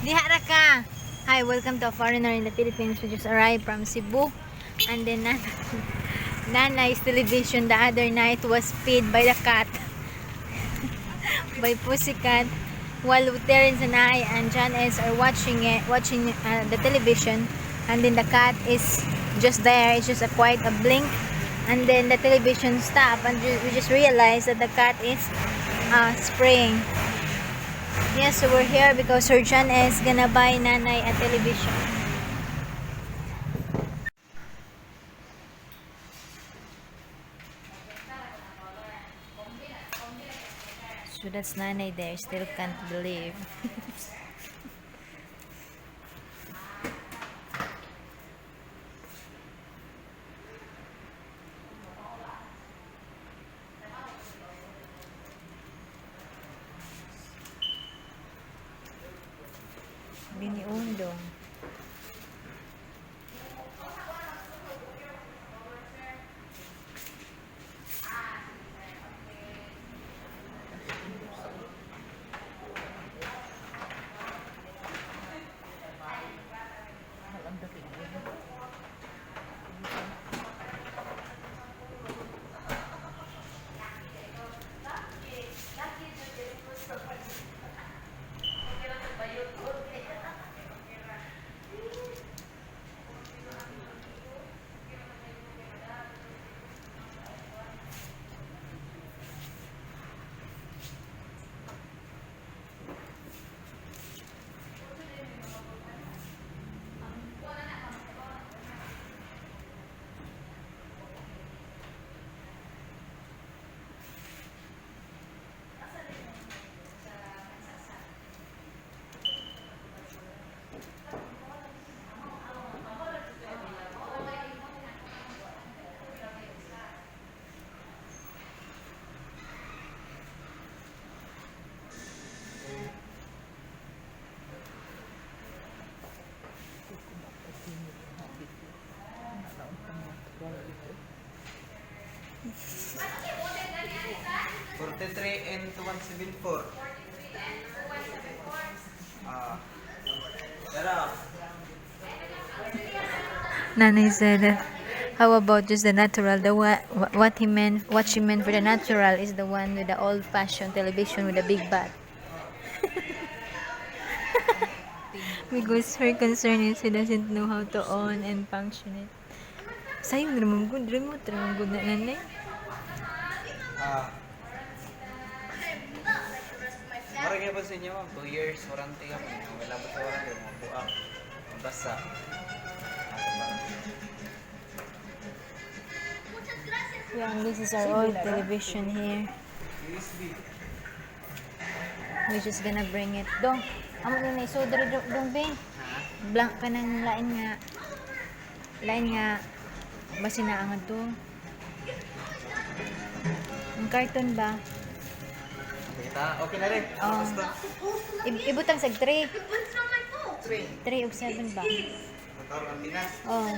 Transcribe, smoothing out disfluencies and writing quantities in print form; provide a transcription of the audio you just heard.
Dihara ka! Hi, welcome to a foreigner in the Philippines who just arrived from Cebu. And then Nanay's television the other night was fed by the cat. By Pussycat. While Terence and I and John S are watching the television. And then the cat is just there. It's just a quite a blink. And then the television stopped. And we just realized that the cat is spraying. Yes, so we're here because Sir John is gonna buy Nanay a television. So that's Nanay there, still can't believe. Biniundong. and 2174. Nanay said, how about just the natural? What she meant for the natural is the one with the old-fashioned television with a big bat. Because her concern is she doesn't know how to on and function it. Sayang naman good remote, naman good na nanay. Mara kayo ba sa inyo, 2 years warranty kami. Wala ba sa warranty? Mga buang, basa. Yeah, this is our old television here. We're just gonna bring it. Dong, amo na isoda dong Ben. Blank ka ng lain nga masinaangan to. Ang carton ba? Okay na rin. Ibutang sag 3. 3 3 ug 7 ba? Motor ang Pinas. Oh.